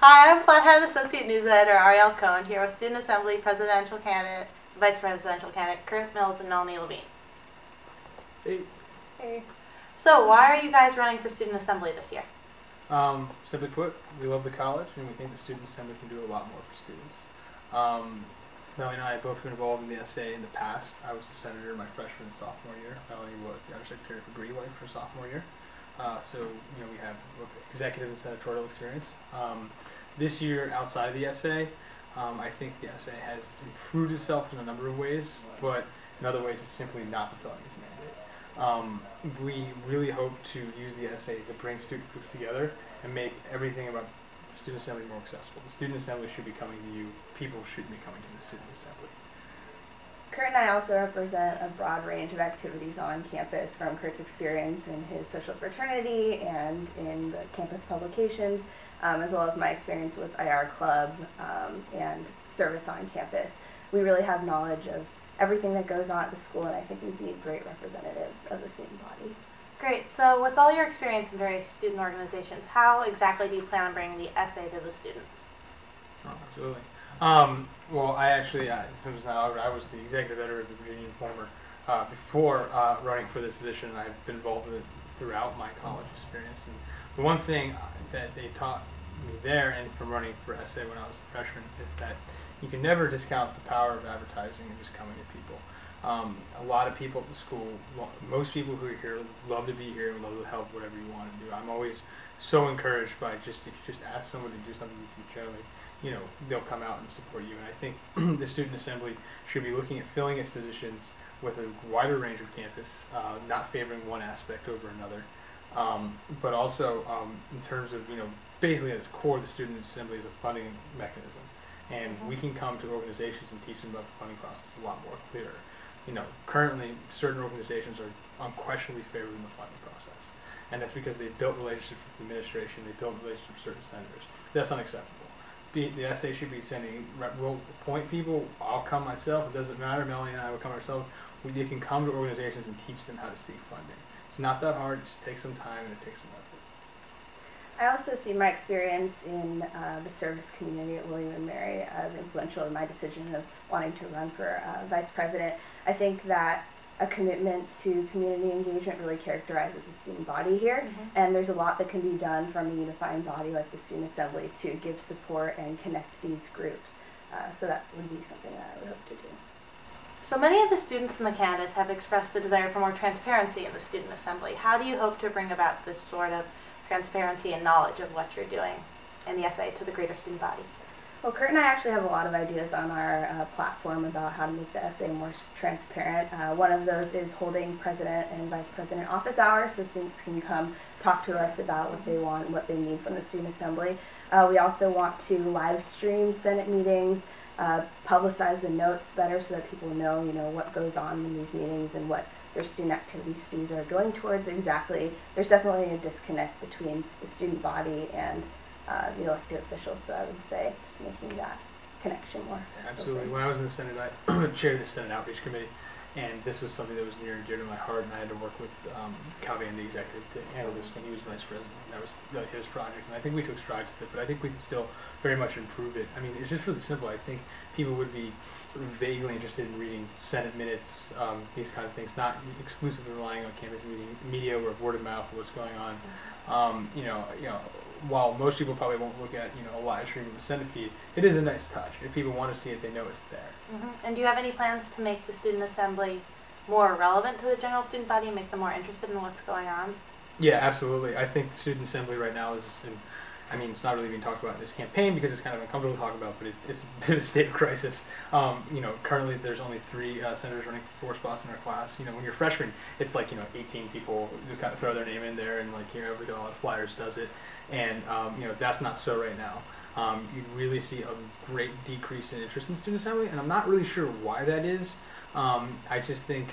Hi, I'm Flathead Associate News Editor Ariel Cohen here with Student Assembly Presidential Candidate, Vice Presidential Candidate Curt and Melanie Levine. Hey. Hey. So, why are you guys running for Student Assembly this year? Simply put, we love the college and we think the Student Assembly can do a lot more for students. Melanie and I have both been involved in the SA in the past. I was a senator my freshman and sophomore year. Melanie was the undersecretary for Green Life for sophomore year. So we have executive and senatorial experience. This year, outside of the SA, I think the SA has improved itself in a number of ways, but in other ways it's simply not fulfilling its mandate. We really hope to use the SA to bring student groups together and make everything about the Student Assembly more accessible. The Student Assembly should be coming to you. People shouldn't be coming to the Student Assembly. Curt and I also represent a broad range of activities on campus, from Curt's experience in his social fraternity and in the campus publications, as well as my experience with IR Club and service on campus. We really have knowledge of everything that goes on at the school, and I think we'd be great representatives of the student body. Great. So, with all your experience in various student organizations, how exactly do you plan on bringing the SA to the students? Oh, absolutely. Well, I was the executive editor of the Virginia Informer before running for this position. I've been involved with it throughout my college experience. And the one thing that they taught me there, and from running for SA when I was a freshman, is that you can never discount the power of advertising and just coming to people. A lot of people at the school, most people who are here love to be here and love to help whatever you want to do. I'm always so encouraged by if you just ask someone to do something with you generally, they'll come out and support you. And I think the Student Assembly should be looking at filling its positions with a wider range of campus, not favoring one aspect over another. But also in terms of, basically at its core, the Student Assembly is a funding mechanism. And we can come to organizations and teach them about the funding process a lot more clearer. Currently, certain organizations are unquestionably favoring the funding process. And that's because they've built relationships with the administration, they've built relationships with certain senators. That's unacceptable. The SA should be sending, we'll appoint people, I'll come myself, it doesn't matter, Melanie and I will come ourselves. They can come to organizations and teach them how to seek funding. It's not that hard, it just takes some time and it takes some effort. I also see my experience in the service community at William & Mary as influential in my decision of wanting to run for vice president. I think that a commitment to community engagement really characterizes the student body here, and there's a lot that can be done from a unifying body like the Student Assembly to give support and connect these groups. So that would be something that I would hope to do. So many of the students and the candidates have expressed the desire for more transparency in the Student Assembly. How do you hope to bring about this sort of transparency and knowledge of what you're doing in the SA to the greater student body? Well, Curt and I actually have a lot of ideas on our platform about how to make the SA more transparent. One of those is holding president and vice president office hours so students can come talk to us about what they want and what they need from the Student Assembly. We also want to live stream Senate meetings, publicize the notes better so that people know, what goes on in these meetings and what their student activities fees are going towards exactly. There's definitely a disconnect between the student body and the elected officials, so I would say just making that connection more. Absolutely. open. When I was in the Senate, I chaired the Senate Outreach Committee, and this was something that was near and dear to my heart, and I had to work with Calvi and the executive to handle this when he was vice president. That was really his project, and I think we took strides with it, but I think we can still very much improve it. I mean, it's just really simple. I think people would be vaguely interested in reading Senate minutes, these kind of things, not exclusively relying on campus media or word of mouth of what's going on. While most people probably won't look at a live stream of the Senate feed, it is a nice touch. If people want to see it, they know it's there. And do you have any plans to make the Student Assembly more relevant to the general student body and make them more interested in what's going on? Yeah, absolutely. I think the Student Assembly right now is it's not really being talked about in this campaign because it's kind of uncomfortable to talk about, but it's a bit of a state of crisis. Currently there's only 3 senators running for 4 spots in our class. When you're a freshman, it's like 18 people who kind of throw their name in there, and everybody a lot of flyers does it, and that's not so right now. You really see a great decrease in interest in Student Assembly, and I'm not really sure why that is. I just think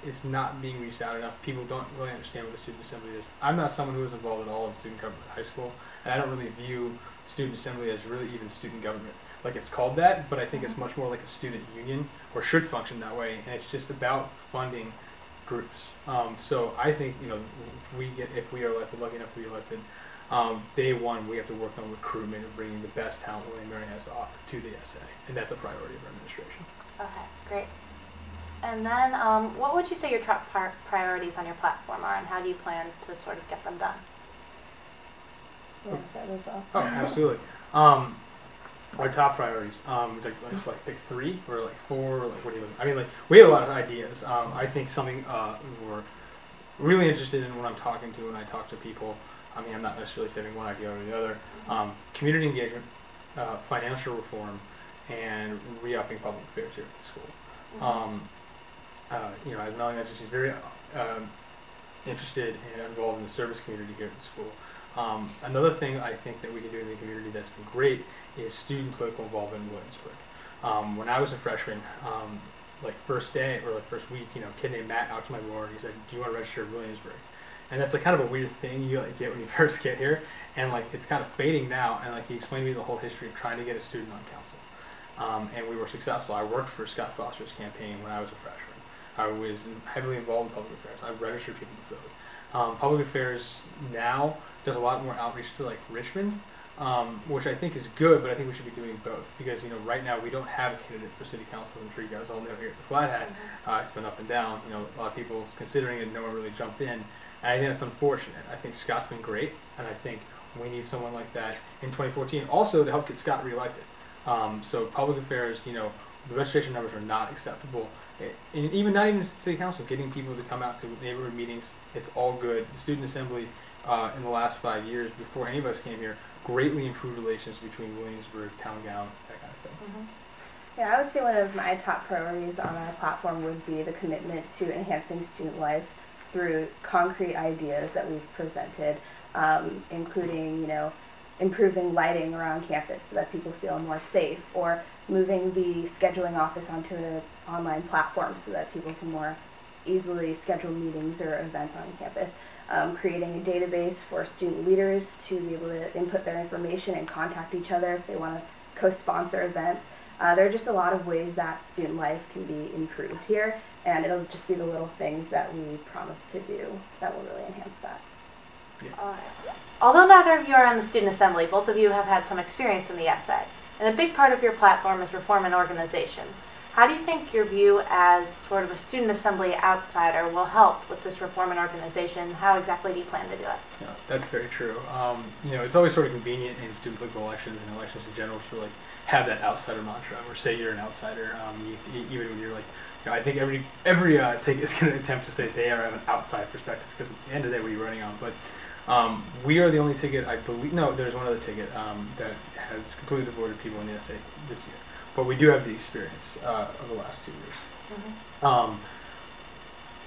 it's not being reached out enough. People don't really understand what the Student Assembly is. I'm not someone who was involved at all in student government at high school, and I don't really view Student Assembly as really even student government. Like, it's called that, but I think it's much more like a student union, or should function that way, and it's just about funding groups. So I think, if we are elected, lucky enough to be elected, day one, we have to work on recruitment and bringing the best talent William & Mary has to offer to the SA, and that's a priority of our administration. Okay, great. And then, what would you say your top priorities on your platform are, and how do you plan to sort of get them done? Yeah, start this off. Oh, absolutely. Our top priorities, like pick 3 or like 4, or like what do you? I mean, like we have a lot of ideas. I think something we're really interested in when I'm talking to when I talk to people. I mean, I'm not necessarily fitting one idea over the other. Community engagement, financial reform, and re-upping public affairs here at the school. You know, as Melanie mentioned, she's very interested and involved in the service community here at the school. Another thing I think that we can do in the community that's been great is student political involvement in Williamsburg. When I was a freshman, like first day or like first week, you know, a kid named Matt out to my door and he said, "Do you want to register in Williamsburg?" And that's like kind of a weird thing you like get when you first get here, and like it's kind of fading now. And like he explained to me the whole history of trying to get a student on council, and we were successful. I worked for Scott Foster's campaign when I was a freshman. I was heavily involved in public affairs. I registered people to vote. Public affairs now does a lot more outreach to like Richmond, which I think is good, but I think we should be doing both because you know right now we don't have a candidate for city council. I'm sure you guys all know here at the Flathead. It's been up and down. You know, a lot of people considering it, no one really jumped in. And I think that's unfortunate. I think Scott's been great, and I think we need someone like that in 2014 also to help get Scott reelected. So public affairs, you know, the registration numbers are not acceptable. And even not even city council, getting people to come out to neighborhood meetings, it's all good. The student assembly in the last 5 years, before any of us came here, greatly improved relations between Williamsburg, Town Gown, that kind of thing. Yeah, I would say one of my top priorities on our platform would be the commitment to enhancing student life through concrete ideas that we've presented, including, you know, improving lighting around campus so that people feel more safe, or moving the scheduling office onto an online platform so that people can more easily schedule meetings or events on campus. Creating a database for student leaders to be able to input their information and contact each other if they want to co-sponsor events. There are just a lot of ways that student life can be improved here, and it'll just be the little things that we promise to do that will really enhance that. Yeah. All right. Although neither of you are on the student assembly, both of you have had some experience in the SA, and a big part of your platform is reform and organization. How do you think your view as sort of a student assembly outsider will help with this reform and organization? How exactly do you plan to do it? Yeah, that's very true. You know, it's always sort of convenient in student political elections and elections in general to like have that outsider mantra, or say you're an outsider. Even when you're like, you know, I think every ticket is going to attempt to say they are have an outside perspective because at the end of the day, what are you running on? But we are the only ticket, I believe. No, there's one other ticket that has completely devoted people in the SA this year. But we do have the experience of the last 2 years.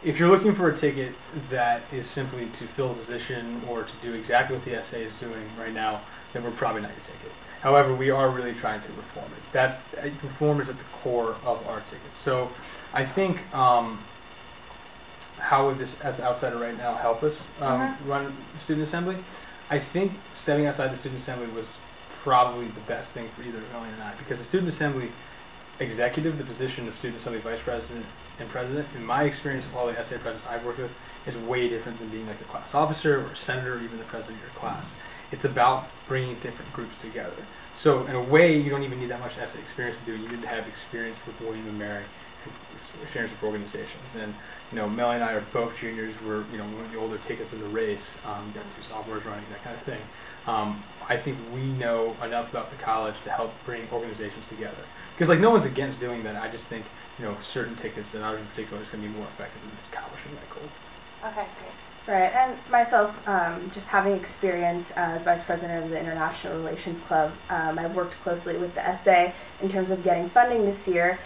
If you're looking for a ticket that is simply to fill a position or to do exactly what the SA is doing right now, then we're probably not your ticket. However, we are really trying to reform it. Reform is at the core of our ticket. So I think how would this, as an outsider right now, help us run the student assembly? I think stepping outside the student assembly was probably the best thing for either Melanie and I, because the student assembly executive, the position of student assembly vice president and president, in my experience of all the SA presidents I've worked with, is way different than being like a class officer or a senator or even the president of your class. It's about bringing different groups together. So in a way, you don't even need that much SA experience to do it. You need to have experience with William & Mary, experience with organizations. And you know, Melanie and I are both juniors. We're, you know, one of the older tickets in the race. We got 2 sophomores running, that kind of thing. I think we know enough about the college to help bring organizations together. Because like no one's against doing that. I just think, you know, certain tickets, and ours in particular, is going to be more effective in accomplishing that goal. Okay, great. Right, and myself, just having experience as Vice President of the International Relations Club, I've worked closely with the SA in terms of getting funding this year.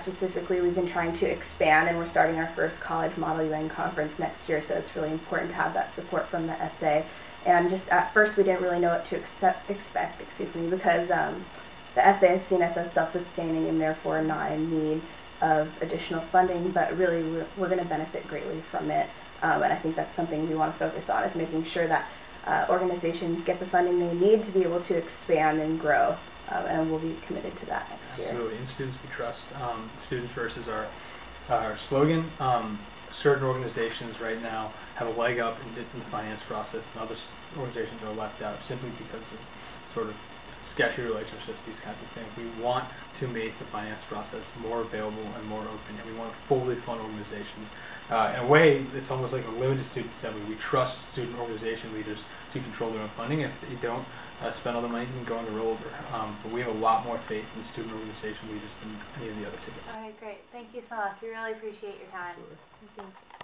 Specifically, we've been trying to expand, and we're starting our first College Model UN conference next year, so it's really important to have that support from the SA. And just at first, we didn't really know what to expect, because the SA is seen as self-sustaining and therefore not in need of additional funding, but really we're going to benefit greatly from it. And I think that's something we want to focus on, is making sure that organizations get the funding they need to be able to expand and grow. And we'll be committed to that next year. Absolutely. In students we trust. Students first is our slogan. Certain organizations right now have a leg up in the finance process, and other organizations are left out simply because of sort of sketchy relationships, these kinds of things. We want to make the finance process more available and more open, and we want to fully fund organizations. In a way, it's almost like a limited student assembly. We trust student organization leaders to control their own funding. If they don't spend all the money, they can go on the rollover. But we have a lot more faith in student organization leaders than any of the other tickets. All right, great. Thank you so much. We really appreciate your time. Absolutely. Thank you.